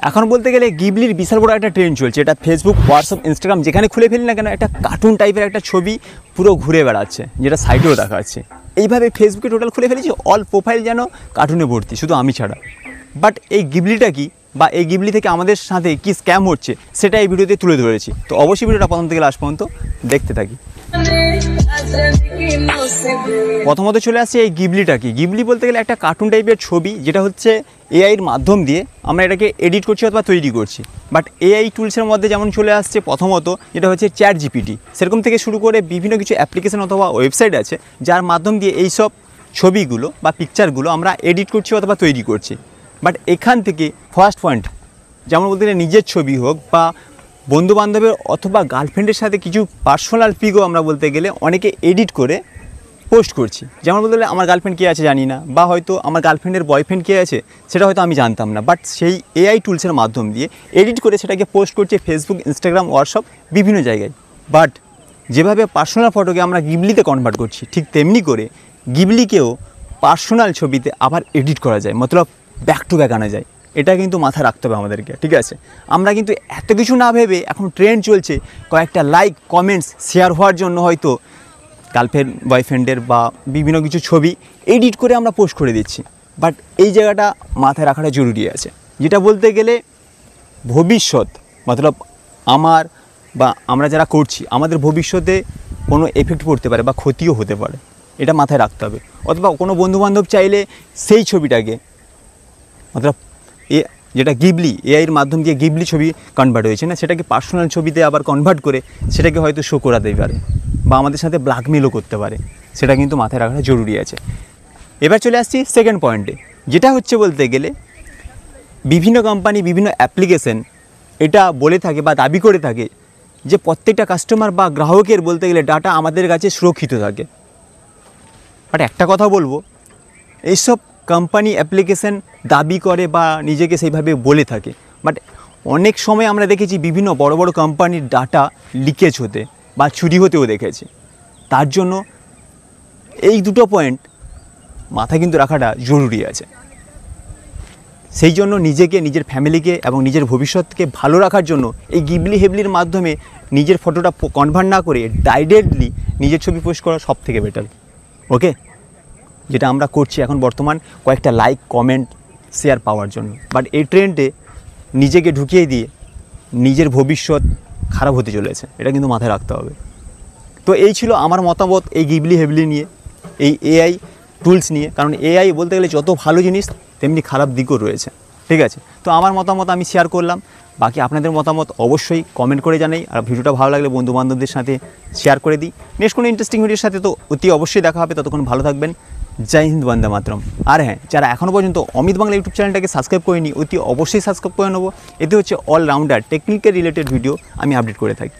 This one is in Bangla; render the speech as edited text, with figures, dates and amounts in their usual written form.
এখন বলতে গেলে গিবলির বিশাল বড় একটা ট্রেন্ড চলছে। এটা ফেসবুক, হোয়াটসঅ্যাপ, ইনস্টাগ্রাম যেখানে খুলে ফেলি না কেন একটা কার্টুন টাইপের একটা ছবি পুরো ঘুরে বেড়াচ্ছে, যেটা সাইডেও দেখা যাচ্ছে। এইভাবে ফেসবুকে টোটাল খুলে ফেলেছি, অল প্রোফাইল যেন কার্টুনে ভর্তি, শুধু আমি ছাড়া। বাট এই গিবলিটা কি, বা এই গিবলি থেকে আমাদের সাথে কি স্ক্যাম হচ্ছে, সেটা এই ভিডিওতে তুলে ধরেছি। তো অবশ্যই ভিডিওটা প্রথম থেকে লাস্ট পর্যন্ত দেখতে থাকি। প্রথমত চলে আসছে এই গিবলিটা কি। গিবলি বলতে গেলে একটা কার্টুন টাইপের ছবি, যেটা হচ্ছে এআইয়ের মাধ্যম দিয়ে আমরা এটাকে এডিট করছি অথবা তৈরি করছি। বাট এআই টুলসের মধ্যে যেমন চলে আসছে প্রথমত যেটা হচ্ছে চ্যাট জিপিটি, সেরকম থেকে শুরু করে বিভিন্ন কিছু অ্যাপ্লিকেশন অথবা ওয়েবসাইট আছে যার মাধ্যম দিয়ে এইসব ছবিগুলো বা পিকচারগুলো আমরা এডিট করছি অথবা তৈরি করছি। বাট এখান থেকে ফার্স্ট পয়েন্ট, যেমন বলতে গেলে নিজের ছবি হোক বা বন্ধুবান্ধবের অথবা গার্লফ্রেন্ডের সাথে কিছু পার্সোনাল পিকও আমরা বলতে গেলে অনেকে এডিট করে পোস্ট করছি। যেমন বলতে গেলে আমার গার্লফ্রেন্ড কে আছে জানি না, বা হয়তো আমার গার্লফ্রেন্ডের বয়ফ্রেন্ড কে আছে সেটা হয়তো আমি জানতাম না, বাট সেই এআই টুলসের মাধ্যম দিয়ে এডিট করে সেটাকে পোস্ট করছে ফেসবুক, ইনস্টাগ্রাম, হোয়াটসঅ্যাপ বিভিন্ন জায়গায়। বাট যেভাবে পার্সোনাল ফটোকে আমরা গিবলিতে কনভার্ট করছি, ঠিক তেমনি করে গিবলিকেও পার্সোনাল ছবিতে আবার এডিট করা যায়, মতলব ব্যাক টু ব্যাক আনা যায়। এটা কিন্তু মাথায় রাখতে হবে আমাদেরকে, ঠিক আছে? আমরা কিন্তু এত কিছু না ভেবে, এখন ট্রেন্ড চলছে কয়েকটা লাইক, কমেন্টস, শেয়ার হওয়ার জন্য হয়তো গার্লফ্রেন্ড, বয়ফ্রেন্ডের বা বিভিন্ন কিছু ছবি এডিট করে আমরা পোস্ট করে দিচ্ছি। বাট এই জায়গাটা মাথায় রাখাটা জরুরি আছে, যেটা বলতে গেলে ভবিষ্যৎ, মতলব আমার বা আমরা যারা করছি আমাদের ভবিষ্যতে কোনো এফেক্ট পড়তে পারে বা ক্ষতিও হতে পারে, এটা মাথায় রাখতে হবে। অথবা কোনো বন্ধুবান্ধব চাইলে সেই ছবিটাকে, মতলব যেটা গিবলি এআইয়ের মাধ্যম দিয়ে গিবলি ছবি কনভার্ট হয়েছে না, সেটাকে পার্সোনাল ছবিতে আবার কনভার্ট করে সেটাকে হয়তো শো করাতেই পারে বা আমাদের সাথে ব্ল্যাকমেলও করতে পারে। সেটা কিন্তু মাথায় রাখাটা জরুরি আছে। এবার চলে আসছি সেকেন্ড পয়েন্টে, যেটা হচ্ছে বলতে গেলে বিভিন্ন কোম্পানি, বিভিন্ন অ্যাপ্লিকেশন এটা বলে থাকে বা দাবি করে থাকে যে প্রত্যেকটা কাস্টমার বা গ্রাহকের বলতে গেলে ডাটা আমাদের কাছে সুরক্ষিত থাকে। বাট একটা কথা বলবো, এইসব কোম্পানি অ্যাপ্লিকেশন দাবি করে বা নিজেকে সেইভাবে বলে থাকে, বাট অনেক সময় আমরা দেখেছি বিভিন্ন বড় বড় কোম্পানির ডাটা লিকেজ হতে বা চুরি হতেও দেখেছি। তার জন্য এই দুটো পয়েন্ট মাথায় কিন্তু রাখাটা জরুরি আছে। সেই জন্য নিজেকে, নিজের ফ্যামিলিকে এবং নিজের ভবিষ্যৎকে ভালো রাখার জন্য এই গিবলি হেবলির মাধ্যমে নিজের ফটোটা কনভার্ট না করে ডাইরেক্টলি নিজের ছবি পোস্ট করা সব থেকে বেটার। ওকে, যেটা আমরা করছি এখন বর্তমান কয়েকটা লাইক, কমেন্ট, শেয়ার পাওয়ার জন্য। বাট এই ট্রেন্ডে নিজেকে ঢুকিয়ে দিয়ে নিজের ভবিষ্যৎ খারাপ হতে চলেছে, এটা কিন্তু মাথায় রাখতে হবে। তো এই ছিল আমার মতামত এই গিবলি হেবলি নিয়ে, এই এআই টুলস নিয়ে। কারণ এআই বলতে গেলে যত ভালো জিনিস তেমনি খারাপ দিকও রয়েছে, ঠিক আছে? তো আমার মতামত আমি শেয়ার করলাম, বাকি আপনাদের মতামত অবশ্যই কমেন্ট করে জানাই। আর ভিডিওটা ভালো লাগলে বন্ধুবান্ধবদের সাথে শেয়ার করে দিই। নেক্সট কোনো ইন্টারেস্টিং ভিডিওর সাথে তো অতি অবশ্যই দেখা হবে। ততক্ষণ ভালো থাকবেন। জয় হিন্দ, বন্দে মাতরম। আর হ্যাঁ, যারা এখনও পর্যন্ত অমিত বাংলা ইউটিউব চ্যানেলটাকে সাবস্ক্রাইব করেনি, অতি অবশ্যই সাবস্ক্রাইব করে নেবো। এতে হচ্ছে অলরাউন্ডার টেকনিক্যাল রিলেটেড ভিডিও আমি আপডেট করে থাকি।